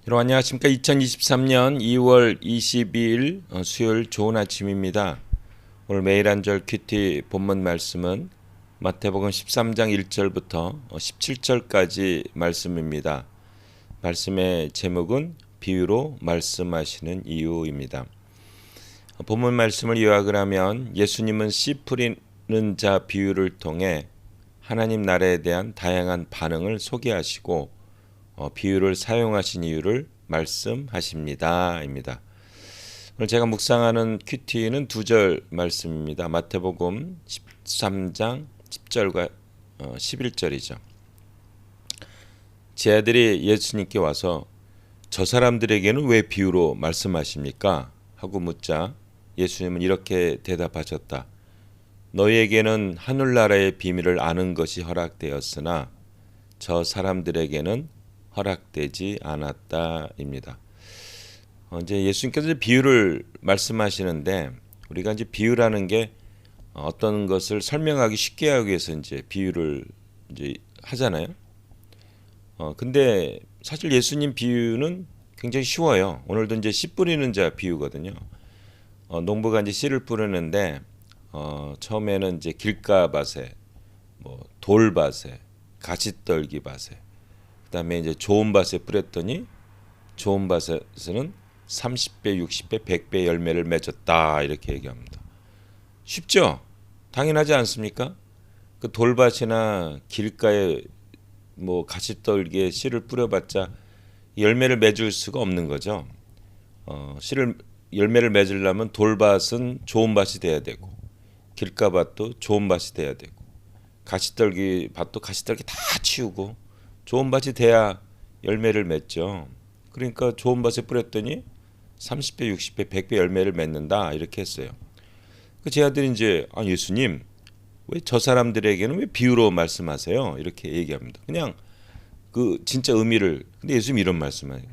여러분 안녕하십니까. 2023년 2월 22일 수요일 좋은 아침입니다. 오늘 매일 한절 큐티 본문 말씀은 마태복음 13장 1절부터 17절까지 말씀입니다. 말씀의 제목은 비유로 말씀하시는 이유입니다. 본문 말씀을 요약을 하면 예수님은 씨 뿌리는 자 비유를 통해 하나님 나라에 대한 다양한 반응을 소개하시고 비유를 사용하신 이유를 말씀하십니다. 입니다. 오늘 제가 묵상하는 큐티는 두 절 말씀입니다. 마태복음 13장 10절과 11절이죠. 제 아들이 예수님께 와서 저 사람들에게는 왜 비유로 말씀하십니까? 하고 묻자 예수님은 이렇게 대답하셨다. 너희에게는 하늘나라의 비밀을 아는 것이 허락되었으나 저 사람들에게는 허락되지 않았다입니다. 이제 예수님께서 비유를 말씀하시는데 우리가 이제 비유라는 게 어떤 것을 설명하기 쉽게 하기 위해서 이제 비유를 이제 하잖아요. 근데 사실 예수님 비유는 굉장히 쉬워요. 오늘도 이제 씨 뿌리는 자 비유거든요. 농부가 이제 씨를 뿌리는데 처음에는 이제 길가밭에, 돌밭에, 가시떨기 밭에, 그다음에 이제 좋은 밭에 뿌렸더니 좋은 밭에서는 30배, 60배, 100배 열매를 맺었다 이렇게 얘기합니다. 쉽죠? 당연하지 않습니까? 그 돌밭이나 길가에 가시떨기에 씨를 뿌려봤자 열매를 맺을 수가 없는 거죠. 열매를 맺으려면 돌밭은 좋은 밭이 돼야 되고 길가밭도 좋은 밭이 돼야 되고 가시떨기 밭도 가시떨기 다 치우고 좋은 밭이 돼야 열매를 맺죠. 그러니까 좋은 밭에 뿌렸더니 30배, 60배, 100배 열매를 맺는다 이렇게 했어요. 제 아들이 이제 예수님 왜 저 사람들에게는 왜 비유로 말씀하세요? 이렇게 얘기합니다. 그냥 그 진짜 의미를. 근데 예수님 이런 말씀을 해요.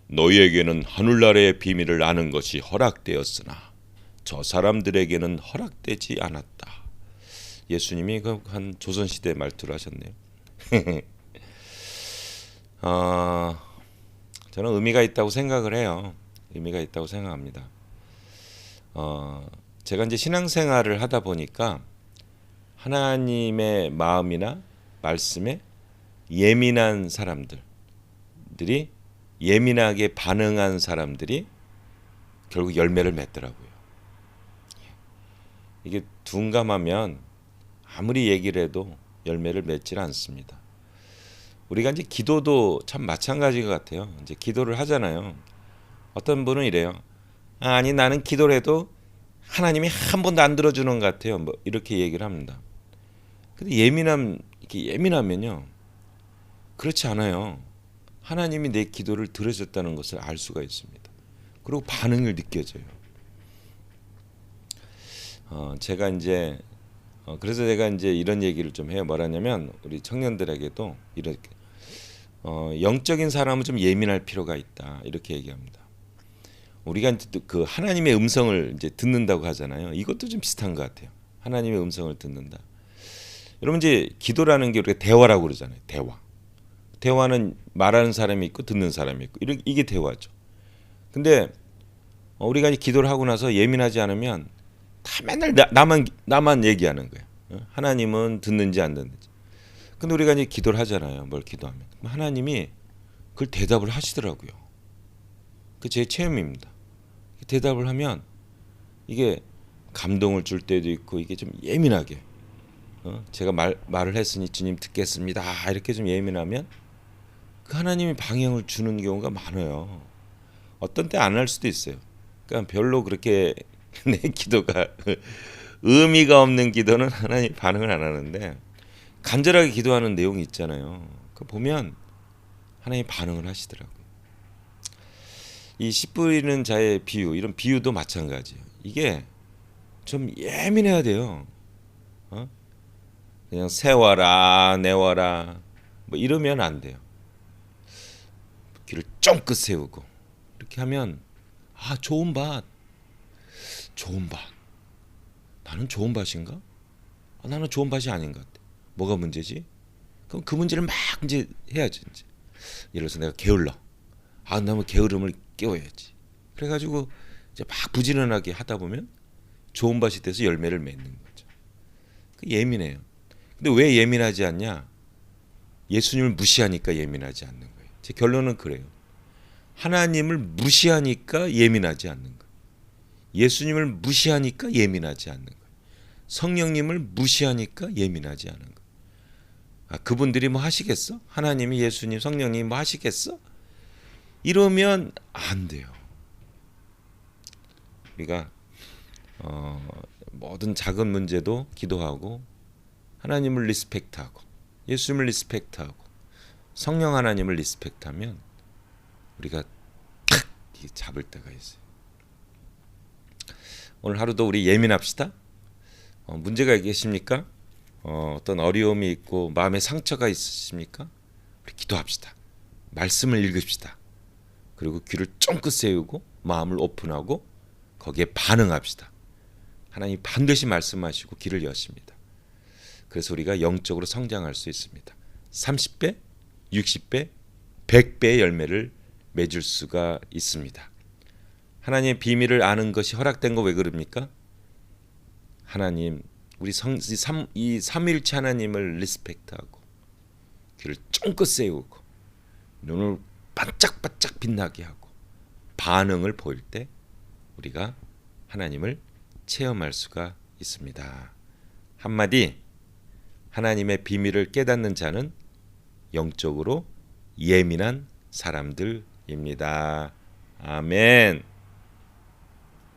너희에게는 하늘나라의 비밀을 아는 것이 허락되었으나 저 사람들에게는 허락되지 않았다. 예수님이 한 조선시대 말투를 하셨네요. 저는 의미가 있다고 생각을 해요. 의미가 있다고 생각합니다. 제가 이제 신앙생활을 하다 보니까 하나님의 마음이나 말씀에 예민한 사람들이 예민하게 반응한 사람들이 결국 열매를 맺더라고요. 이게 둔감하면 아무리 얘기를 해도 열매를 맺질 않습니다. 우리가 이제 기도도 참 마찬가지 것 같아요. 이제 기도를 하잖아요. 어떤 분은 이래요. 아니 나는 기도를 해도 하나님이 한 번도 안 들어주는 것 같아요. 이렇게 얘기를 합니다. 근데 이렇게 예민하면요. 그렇지 않아요. 하나님이 내 기도를 들으셨다는 것을 알 수가 있습니다. 그리고 반응을 느껴져요. 그래서 제가 이제 이런 얘기를 좀 해요. 뭐라냐면 우리 청년들에게도 이렇게 영적인 사람은 좀 예민할 필요가 있다 이렇게 얘기합니다. 우리가 그 하나님의 음성을 이제 듣는다고 하잖아요. 이것도 좀 비슷한 것 같아요. 하나님의 음성을 듣는다. 여러분 이제 기도라는 게 우리가 대화라고 그러잖아요. 대화는 말하는 사람이 있고 듣는 사람이 있고 이게 대화죠. 근데 우리가 이제 기도를 하고 나서 예민하지 않으면 다 맨날 나만 얘기하는 거예요. 하나님은 듣는지 안 듣는지. 근데 우리가 이제 기도를 하잖아요. 뭘 기도하면 하나님이 그걸 대답을 하시더라고요. 그 제 체험입니다. 대답을 하면 이게 감동을 줄 때도 있고 이게 좀 예민하게 제가 말을 했으니 주님 듣겠습니다. 이렇게 좀 예민하면 그 하나님이 방향을 주는 경우가 많아요. 어떤 때 안 할 수도 있어요. 그러니까 별로 그렇게 내 기도가 의미가 없는 기도는 하나님 반응을 안 하는데 간절하게 기도하는 내용이 있잖아요. 그 보면 하나님 반응을 하시더라고요. 이 씨 뿌리는 자의 비유, 이런 비유도 마찬가지예요. 이게 좀 예민해야 돼요. 그냥 세워라 내워라 이러면 안 돼요. 귀를 쫑긋 세우고 이렇게 하면 좋은 밭 나는 좋은 밭인가? 나는 좋은 밭이 아닌 것 같아. 뭐가 문제지? 그럼 그 문제를 막 이제 해야지. 이제 예를 들어서 내가 게을러. 아, 나뭐 게으름을 깨워야지. 그래가지고 이제 막 부지런하게 하다 보면 좋은 밭이 돼서 열매를 맺는 거죠. 예민해요. 근데 왜 예민하지 않냐? 예수님을 무시하니까 예민하지 않는 거예요. 제 결론은 그래요. 하나님을 무시하니까 예민하지 않는 거예요. 예수님을 무시하니까 예민하지 않는 거예요. 성령님을 무시하니까 예민하지 않은 거예요. 아, 그분들이 뭐 하시겠어? 하나님이, 예수님, 성령님이 뭐 하시겠어? 이러면 안 돼요. 우리가 모든 작은 문제도 기도하고 하나님을 리스펙트하고 예수님을 리스펙트하고 성령 하나님을 리스펙트하면 우리가 탁 잡을 때가 있어요. 오늘 하루도 우리 예민합시다. 문제가 계십니까? 어떤 어려움이 있고 마음에 상처가 있으십니까? 우리 기도합시다. 말씀을 읽읍시다. 그리고 귀를 쫑긋 세우고 마음을 오픈하고 거기에 반응합시다. 하나님 반드시 말씀하시고 길을 여십니다. 그래서 우리가 영적으로 성장할 수 있습니다. 30배, 60배, 100배의 열매를 맺을 수가 있습니다. 하나님의 비밀을 아는 것이 허락된 거 왜 그럽니까? 하나님, 우리 이 삼위일체 하나님을 리스펙트하고 귀를 쫑긋 세우고 눈을 반짝반짝 빛나게 하고 반응을 보일 때 우리가 하나님을 체험할 수가 있습니다. 한마디, 하나님의 비밀을 깨닫는 자는 영적으로 예민한 사람들입니다. 아멘.